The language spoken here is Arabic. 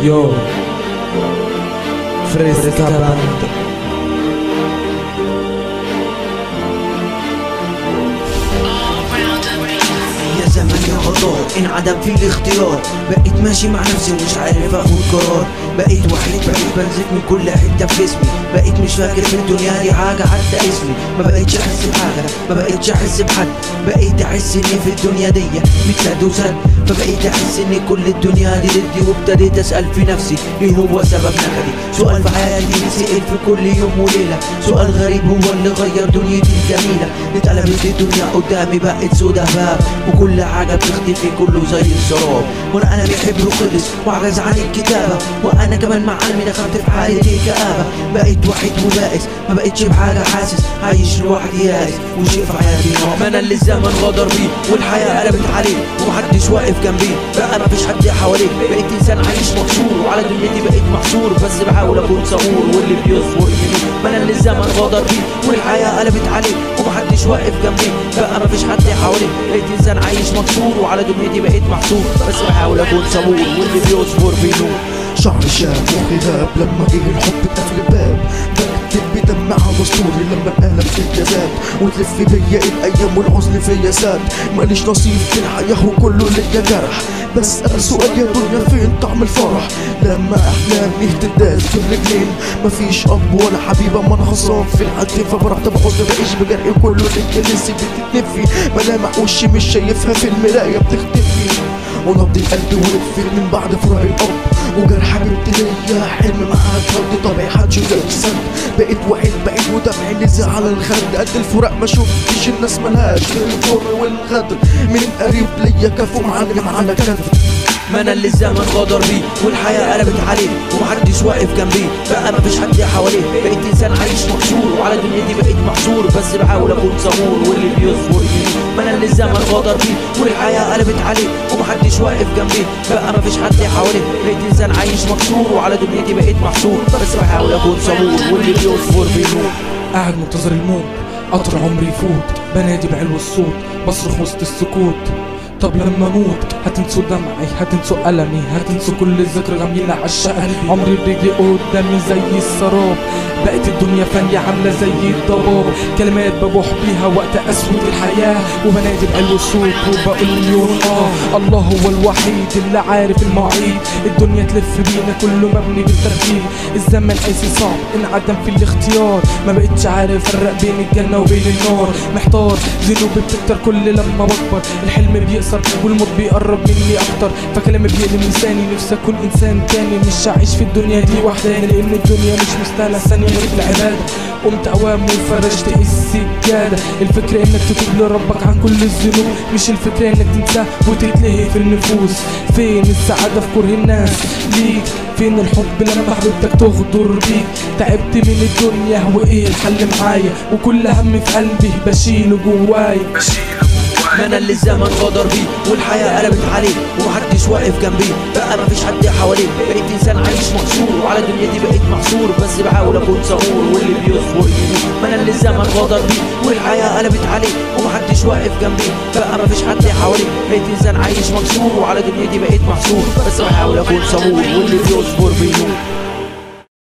Yo, fresca banda. يا زمن يا غدار انعدم في الاختيار، بقيت ماشي مع نفسي ومش عارف اخد قرار، بقيت وحيد بقيت بنزف من كل حته في جسمي، بقيت مش فاكر في الدنيا دي حاجه حتى اسمي، ما بقيتش احس بحاجه ما بقيتش احس بحد، بقيت احس اني في الدنيا دي متسد وسد، فبقيت احس ان كل الدنيا دي ضدي، وابتديت اسال في نفسي ايه هو سبب نكدي، سؤال في حياتي بيتسال في كل يوم وليله، سؤال غريب هو اللي غير دنيتي الجميله، اتقلبت الدنيا قدامي بقت سودا باب، وكل حاجه بتختفي كله زي السراب، وانا قلمي حبره خلص وعجز عن الكتابه، وانا كمان مع علمي دخلت في حاله كآبه، بقيت وحيد وبائس ما بقتش بحاجه حاسس، عايش لوحدي يائس وشايف حياتي نار، ما انا اللي الزمن غدر بيه والحياه قلبت عليه ومحدش واقف جنبي، بقى مفيش حد حواليك، بقيت انسان عايش مكسور وعلى دنيتي بقيت محصور، بس بحاول اكون صبور واللي بيصبر يمين، ما انا اللي الزمن غدر بيه والحياه قلبت عليه ومحدش واقف جنبي، بقى مفيش حد حواليك، بقيت انسان عايش مكسور وعلى دنيتي بقيت محصور، بس بحاول اكون صبور واللي بيصبر بينور. شعر شاب مخي غاب لما جه الحب اتقفل الباب، بكتب بدمع دستوري لما القلم في الجزات، وتلف بيا الايام والحزن فيا ساد، ماليش نصيب في الحياه وكله ليا جرح، بسأل سؤال يا دنيا فين طعم الفرح، لما احلامي تداس في الرجلين، مفيش اب ولا حبيبه ما انا خسران في الحد، فبرحت بحزن بعيش بجرح كله ليا لسه بتتنفي، ملامح وشي مش شايفها في المرايه بتختفي، ونبض القلب وقفت من بعد فراق الاب، وجرح حبيبتي ليا حلم معاك برضه طبيعي حدش زي السد، بقيت وحيد بقيت ودمعي نزل على الخد، قد الفراق ما شفتش الناس ملهاش غير الفر والغدر، من قريب ليا كفو معلم على كتف، ما انا اللي الزمن غدر بيه والحياه قلبت عليه ومحدش واقف جنبي، بقى مفيش حد حواليه، بقيت انسان عايش مكسور وعلى دنيتي بقيت محصور، بس بحاول اكون صبور واللي بيصبر يمين، ما انا اللي الزمن غدر بيه والحياه قلبت عليه ومحدش واقف جنبي، بقى مفيش حد حواليه، بقيت انسان عايش مكسور وعلى دنيتي بقيت محصور، بس بحاول اكون صبور واللي بيصبر بينور. قاعد منتظر الموت قطر عمري يفوت، بنادي بعلو الصوت بصرخ وسط السكوت، طب لما اموت هتنسوا دمعي هتنسوا ألمي هتنسوا كل ذكر غميلة عشق قلبي، عمري بيجي قدامي زي السراب، بقت الدنيا فانية عاملة زي الضباب، كلمات ببوح بيها وقت أسود الحياة، وبنادي بعلو الصوت وبقول مليون الله هو الوحيد اللي عارف المواعيد، الدنيا تلف بينا كله مبني بالترتيب، الزمن قاسي صعب انعدم في الاختيار، ما بقتش عارف افرق بين الجنة وبين النار، محتار ذنوبي بتكتر كل لما بكبر، الحلم بيقصر والموت بيقرب مني اكتر، فكلامي بيقلب لساني نفسي اكون انسان تاني، مش عايش في الدنيا دي وحداني، لان الدنيا مش مستاهله ثانيه غير العباده، قمت اوام وفرشت السجاده، الفكره انك تتوب لربك عن كل الذنوب، مش الفكره انك تنساه وتتلهي في النفوس، فين السعاده في كره الناس ليك، فين الحب لما حبيبتك تغدر بيك، تعبت من الدنيا وايه الحل معايا، وكل هم في قلبي بشيله جوايا، ما انا اللي الزمن غدر بيه والحياه قلبت عليه ومحدش واقف جنبي، بقى مفيش حد حواليه، بقيت انسان عايش مكسور وعلى دنيتي بقيت محصور، بس بحاول اكون صبور واللي بيصبر يمين، ما انا اللي الزمن غدر بيه والحياه قلبت عليه ومحدش واقف جنبي، بقى مفيش حد حواليه، بقيت انسان عايش مكسور وعلى دنيتي بقيت محصور، بس بحاول اكون صبور واللي بيصبر بينور.